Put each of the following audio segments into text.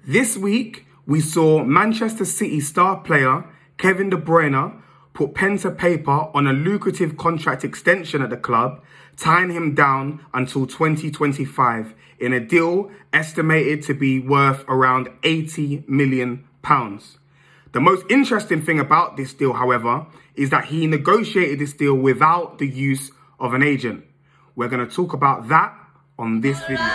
This week, we saw Manchester City star player Kevin De Bruyne put pen to paper on a lucrative contract extension at the club, tying him down until 2025 in a deal estimated to be worth around £80 million. The most interesting thing about this deal, however, is that he negotiated this deal without the use of an agent. We're going to talk about that on this video.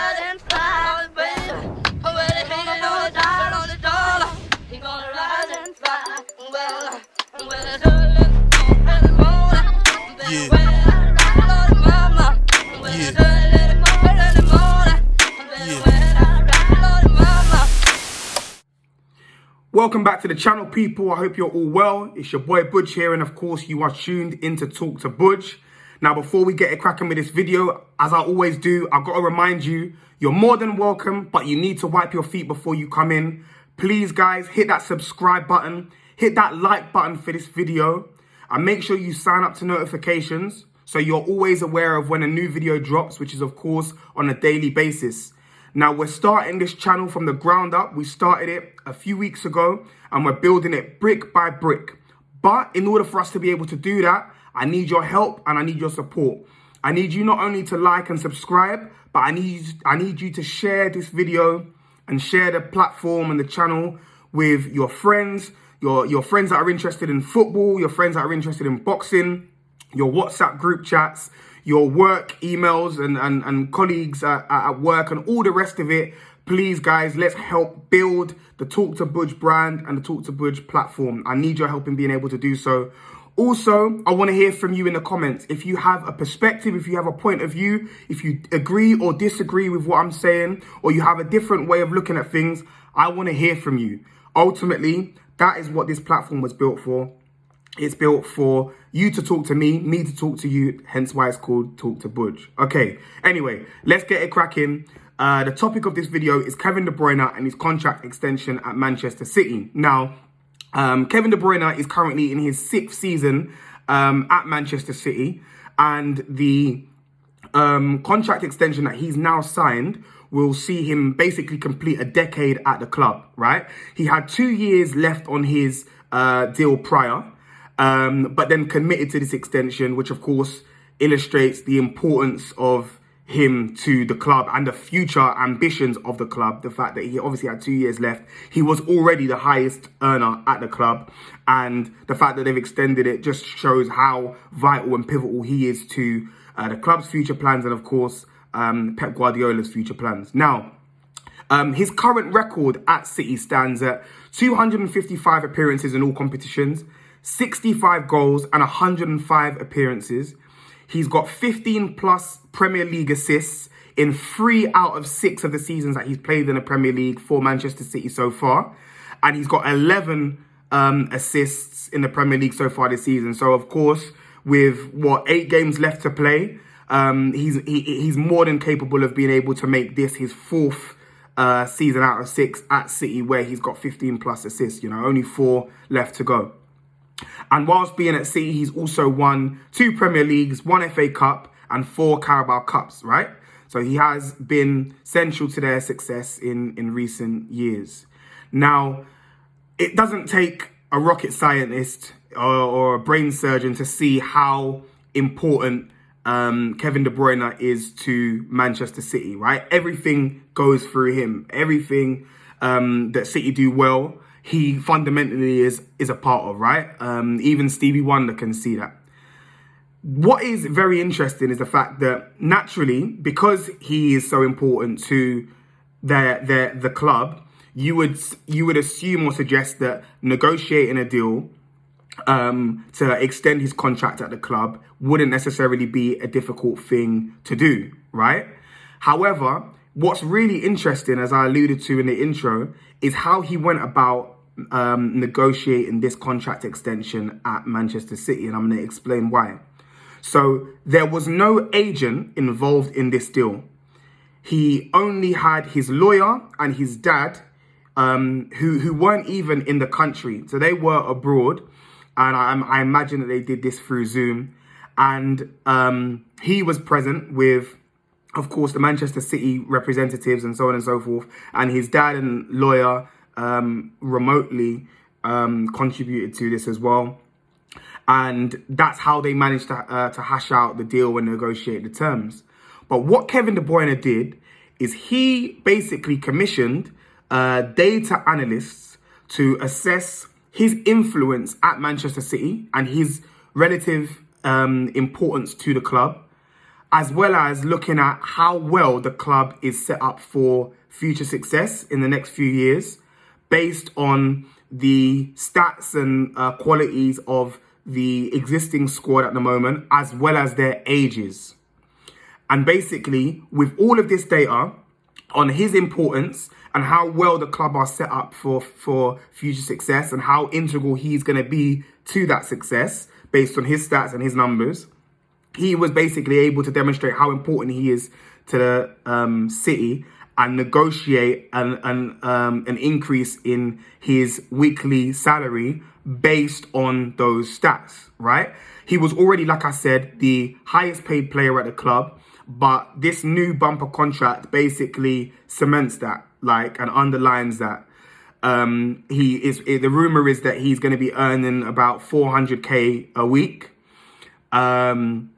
Welcome back to the channel, people. I hope you're all well. It's your boy Budge here, and of course you are tuned in to Talk to Budge. Now, before we get it cracking with this video, as I always do, I've got to remind you, you're more than welcome, but you need to wipe your feet before you come in. Please, guys, hit that subscribe button, hit that like button for this video, and make sure you sign up to notifications so you're always aware of when a new video drops, which is, of course, on a daily basis. Now, we're starting this channel from the ground up. We started it a few weeks ago, and we're building it brick by brick. But in order for us to be able to do that, I need your help and I need your support. I need you not only to like and subscribe, but I need you to share this video and share the platform and the channel with your friends, your friends that are interested in football, your friends that are interested in boxing, your WhatsApp group chats, your work emails and colleagues at work and all the rest of it. Please, guys, let's help build the Talk to Budge brand and the Talk to Budge platform. I need your help in being able to do so. Also, I want to hear from you in the comments. If you have a perspective, if you have a point of view, if you agree or disagree with what I'm saying, or you have a different way of looking at things, I want to hear from you. Ultimately, that is what this platform was built for. It's built for you to talk to me to talk to you, hence why it's called Talk to Budge. Okay, anyway, let's get it cracking. The topic of this video is Kevin De Bruyne and his contract extension at Manchester City. Now, Kevin De Bruyne is currently in his 6th season at Manchester City, and the contract extension that he's now signed will see him basically complete a decade at the club, right? He had 2 years left on his deal prior, but then committed to this extension, which of course illustrates the importance of him to the club and the future ambitions of the club. The fact that he obviously had 2 years left, he was already the highest earner at the club, and the fact that they've extended it just shows how vital and pivotal he is to the club's future plans and of course Pep Guardiola's future plans. Now, his current record at City stands at 255 appearances in all competitions, 65 goals and 105 appearances. He's got 15 plus Premier League assists in 3 out of 6 of the seasons that he's played in the Premier League for Manchester City so far. And he's got 11 assists in the Premier League so far this season. So, of course, with 8 games left to play, he's more than capable of being able to make this his 4th season out of 6 at City, where he's got 15 plus assists, only 4 left to go. And whilst being at City, he's also won 2 Premier Leagues, 1 FA Cup and 4 Carabao Cups, right? So he has been central to their success in recent years. Now, it doesn't take a rocket scientist or a brain surgeon to see how important Kevin De Bruyne is to Manchester City, right? Everything goes through him. Everything that City do well, he fundamentally is a part of, right? Even Stevie Wonder can see that. What is very interesting is the fact that naturally, because he is so important to the club, you would assume or suggest that negotiating a deal to extend his contract at the club wouldn't necessarily be a difficult thing to do, right? However, what's really interesting, as I alluded to in the intro, is how he went about negotiating this contract extension at Manchester City, and I'm going to explain why. So there was no agent involved in this deal. He only had his lawyer and his dad, who weren't even in the country. So they were abroad, and I imagine that they did this through Zoom. And he was present with of course, the Manchester City representatives and so on and so forth. And his dad and lawyer remotely contributed to this as well. And that's how they managed to hash out the deal and negotiate the terms. But what Kevin De Bruyne did is he basically commissioned data analysts to assess his influence at Manchester City and his relative importance to the club, as well as looking at how well the club is set up for future success in the next few years, based on the stats and qualities of the existing squad at the moment, as well as their ages. And basically, with all of this data on his importance and how well the club are set up for future success and how integral he's going to be to that success based on his stats and his numbers, he was basically able to demonstrate how important he is to the City and negotiate an increase in his weekly salary based on those stats, right? He was already, like I said, the highest paid player at the club, but this new bumper contract basically cements that, like, and underlines that. The rumor is that he's going to be earning about 400k a week. And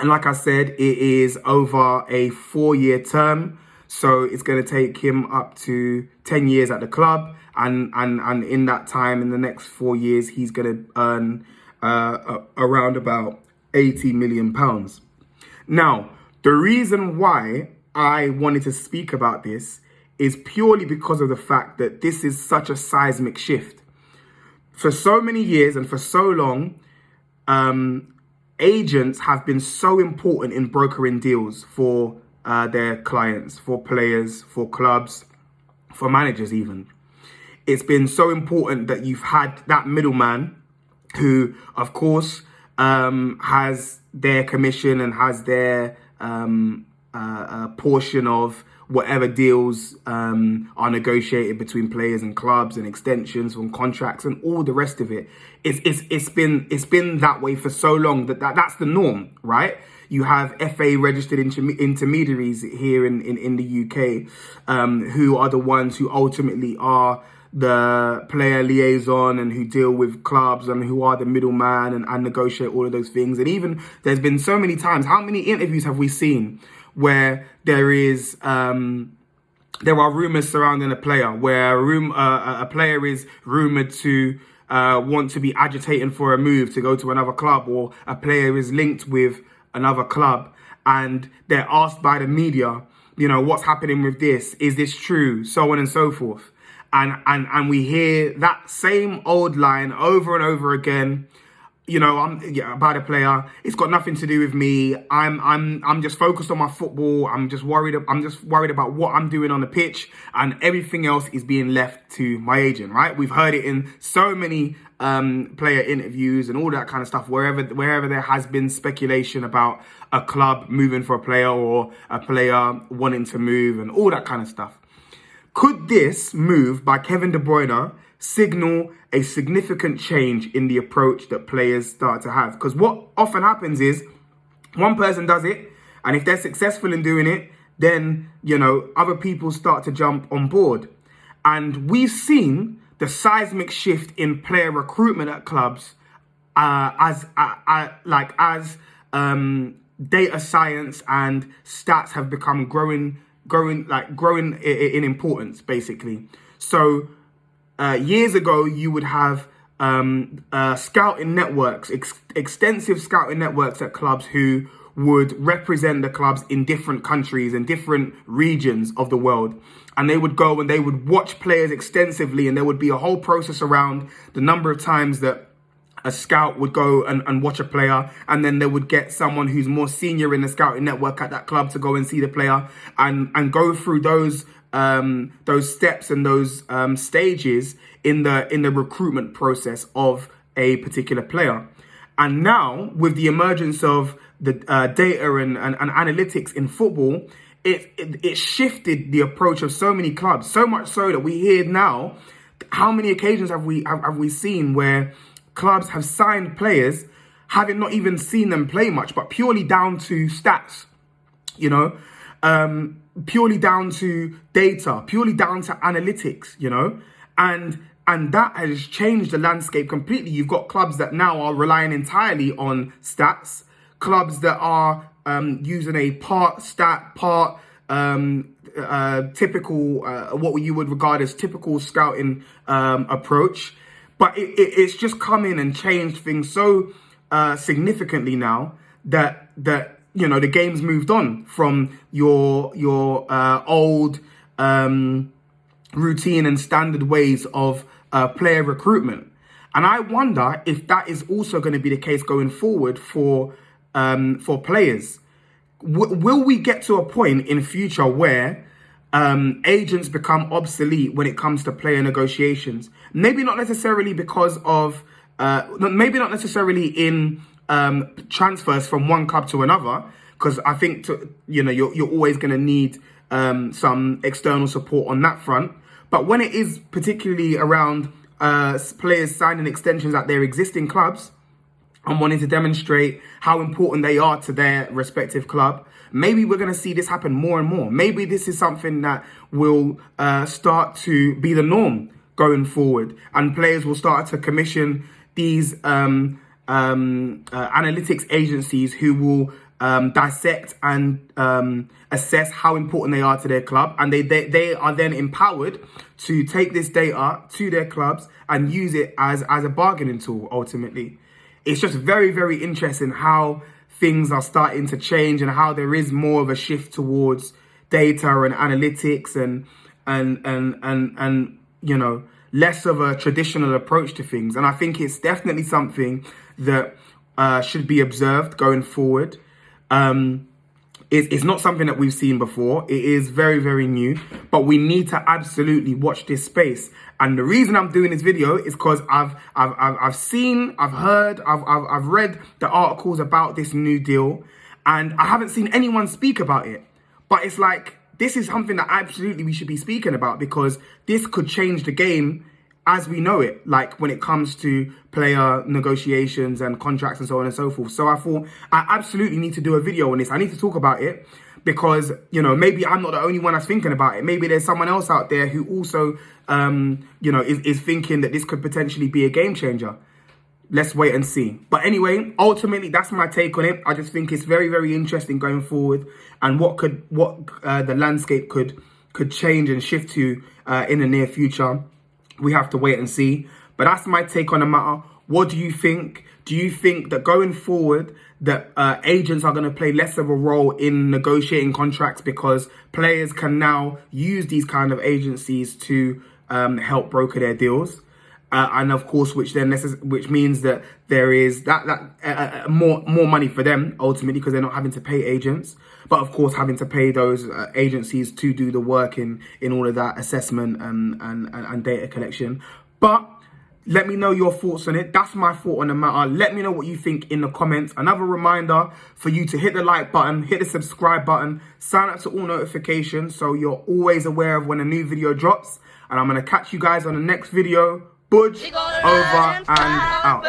like I said, it is over a 4-year term. So it's going to take him up to 10 years at the club. And in that time, in the next 4 years, he's going to earn around about £80 million. Now, the reason why I wanted to speak about this is purely because of the fact that this is such a seismic shift. For so many years and for so long, agents have been so important in brokering deals for their clients, for players, for clubs, for managers even. It's been so important that you've had that middleman who, of course, has their commission and has their portion of whatever deals are negotiated between players and clubs and extensions on contracts and all the rest of it. It's been that way for so long that's the norm, right? You have FA registered intermediaries here in the UK who are the ones who ultimately are the player liaison and who deal with clubs and who are the middleman and negotiate all of those things. And even there's been so many times, how many interviews have we seen where there are rumours surrounding a player, where a player is rumoured to want to be agitating for a move to go to another club, or a player is linked with another club, and they're asked by the media, what's happening with this? Is this true? So on and so forth. And we hear that same old line over and over again. About a player. It's got nothing to do with me. I'm just focused on my football. I'm just worried about what I'm doing on the pitch, and everything else is being left to my agent. Right? We've heard it in so many player interviews and all that kind of stuff. Wherever there has been speculation about a club moving for a player or a player wanting to move and all that kind of stuff. Could this move by Kevin De Bruyne signal a significant change in the approach that players start to have? Because what often happens is one person does it, and if they're successful in doing it, then, other people start to jump on board. And we've seen the seismic shift in player recruitment at clubs as data science and stats have become growing in importance, basically. So years ago, you would have scouting networks, extensive scouting networks at clubs who would represent the clubs in different countries and different regions of the world. And they would go and they would watch players extensively, and there would be a whole process around the number of times that a scout would go and watch a player, and then they would get someone who's more senior in the scouting network at that club to go and see the player and go through those steps and those stages in the recruitment process of a particular player. And now, with the emergence of the data and analytics in football, it shifted the approach of so many clubs, so much so that we hear now, how many occasions have we seen where clubs have signed players having not even seen them play much, but purely down to stats, purely down to data, purely down to analytics, you know, and that has changed the landscape completely. You've got clubs that now are relying entirely on stats, clubs that are using a part stat, part typical, what you would regard as typical scouting approach. But it's just come in and changed things so significantly now that you know, the game's moved on from your old routine and standard ways of player recruitment. And I wonder if that is also going to be the case going forward for players. Will we get to a point in future where agents become obsolete when it comes to player negotiations? Maybe not necessarily because of, maybe not necessarily in transfers from one club to another, because I think you're always going to need some external support on that front. But when it is particularly around players signing extensions at their existing clubs and wanting to demonstrate how important they are to their respective club, maybe we're going to see this happen more and more. Maybe this is something that will start to be the norm going forward, and players will start to commission these analytics agencies who will dissect and assess how important they are to their club, and they are then empowered to take this data to their clubs and use it as a bargaining tool. Ultimately, it's just very, very interesting how things are starting to change and how there is more of a shift towards data and analytics and you know, less of a traditional approach to things. And I think it's definitely something that should be observed going forward. It's not something that we've seen before. It is very, very new, but we need to absolutely watch this space. And the reason I'm doing this video is because I've seen, I've heard, I've read the articles about this new deal, and I haven't seen anyone speak about it. But it's like, this is something that absolutely we should be speaking about, because this could change the game as we know it, like when it comes to player negotiations and contracts and so on and so forth. So I thought I absolutely need to do a video on this. I need to talk about it because, you know, maybe I'm not the only one that's thinking about it. Maybe there's someone else out there who also, you know, is thinking that this could potentially be a game changer. Let's wait and see. But anyway, ultimately, that's my take on it. I just think it's very, very interesting going forward, and what the landscape could change and shift to in the near future. We have to wait and see. But that's my take on the matter. What do you think? Do you think that going forward that agents are going to play less of a role in negotiating contracts because players can now use these kind of agencies to help broker their deals? And of course, which means that there is more money for them ultimately, because they're not having to pay agents, but of course having to pay those agencies to do the work in all of that assessment and data collection. But let me know your thoughts on it. That's my thought on the matter. Let me know what you think in the comments. Another reminder for you to hit the like button, hit the subscribe button, sign up to all notifications so you're always aware of when a new video drops. And I'm going to catch you guys on the next video. Budge, over and out.